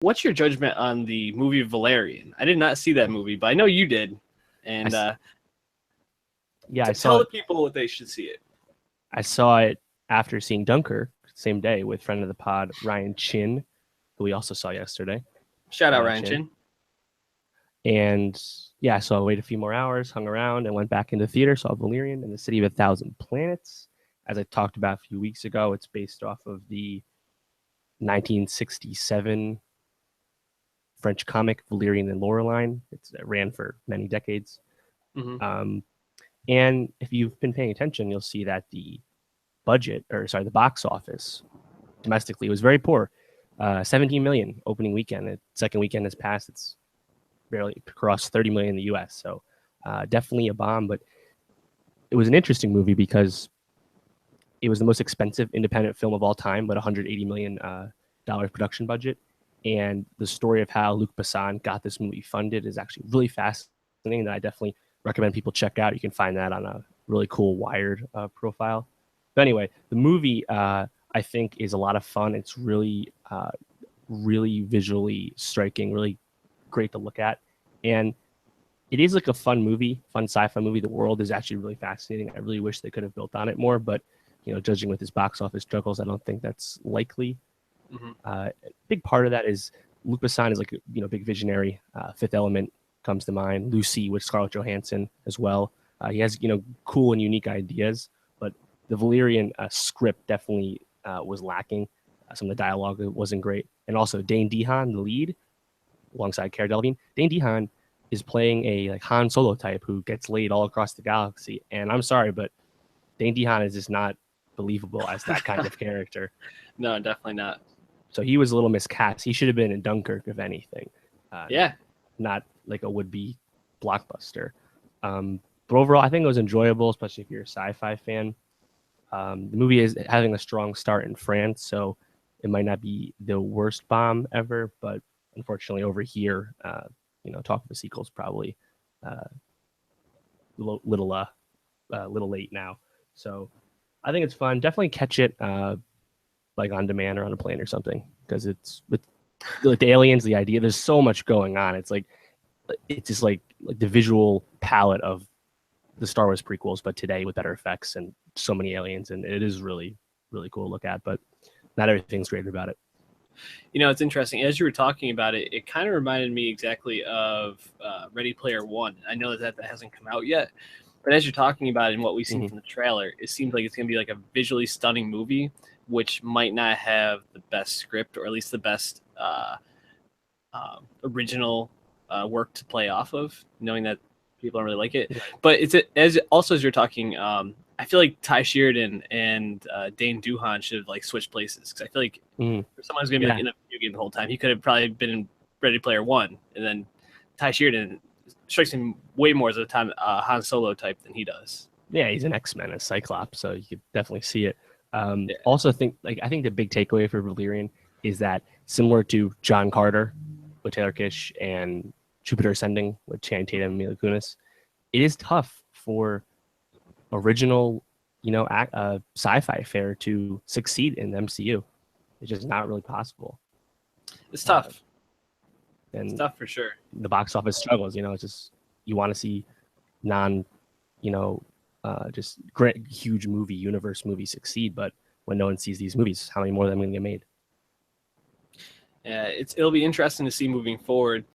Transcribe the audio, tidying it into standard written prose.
What's your judgment on the movie Valerian? I did not see that movie, but I know you did. And I saw tell it. the people what they should see it. I saw it after seeing Dunkirk, same day, with friend of the pod, Ryan Chin, who we also saw yesterday. Shout out Ryan Chin. And yeah, so I waited a few more hours, hung around, and went back into the theater, saw Valerian and the City of a Thousand Planets. As I talked about a few weeks ago, it's based off of the 1967 French comic Valerian and Laureline. It ran for many decades. Mm-hmm. And if you've been paying attention, you'll see that the box office domestically was very poor. 17 million opening weekend. The second weekend has passed. It's barely crossed 30 million in the US. So definitely a bomb, but it was an interesting movie because it was the most expensive independent film of all time with $180 million production budget. And the story of how Luc Besson got this movie funded is actually really fascinating that I definitely recommend people check out. You can find that on a really cool Wired profile. But anyway, the movie I think is a lot of fun. It's really, really visually striking, really great to look at. And it is like a fun sci-fi movie. The world is actually really fascinating. I really wish they could have built on it more, but judging with his box office struggles, I don't think that's likely. Mm-hmm. A big part of that is Luc Besson is like big visionary. Fifth Element comes to mind. Lucy with Scarlett Johansson as well. He has cool and unique ideas, but the Valerian script definitely was lacking. Some of the dialogue wasn't great, and also Dane DeHaan, the lead, alongside Cara Delevingne. Dane DeHaan is playing a Han Solo type who gets laid all across the galaxy, and I'm sorry, but Dane DeHaan is just not believable as that kind of character. No, definitely not. So he was a little miscast. He should have been in Dunkirk, if anything. Not like a would-be blockbuster. But overall, I think it was enjoyable, especially if you're a sci-fi fan. The movie is having a strong start in France, so it might not be the worst bomb ever, but unfortunately over here, talk of a sequel is probably little late now. So I think it's fun. Definitely catch it like on demand or on a plane or something, because it's with like the aliens, the idea. There's so much going on. It's just like the visual palette of the Star Wars prequels, but today with better effects and so many aliens, and it is really, really cool to look at. But not everything's great about it. It's interesting. As you were talking about it, it kind of reminded me exactly of Ready Player One. I know that hasn't come out yet, but as you're talking about it and what we've seen from the trailer, it seems like it's going to be like a visually stunning movie, which might not have the best script, or at least the best original work to play off of, knowing that people don't really like it. But as you're talking, I feel like Ty Sheridan and Dane DeHaan should have switched places, because I feel like for someone who's going to be in a video game the whole time, he could have probably been in Ready Player One, and then Ty Sheridan strikes him way more as a Han Solo type than he does. Yeah, he's an X-Men, a Cyclops, so you could definitely see it. Also, I think the big takeaway for Valerian is that, similar to John Carter with Taylor Kitsch and Jupiter Ascending with Channing Tatum and Mila Kunis, it is tough for original, sci-fi fare to succeed in the MCU. It's just not really possible. It's tough. It's tough for sure. The box office struggles. It's just, you want to see just great, huge universe movies succeed, but when no one sees these movies, how many more of them are going to get made? Yeah, it'll be interesting to see moving forward.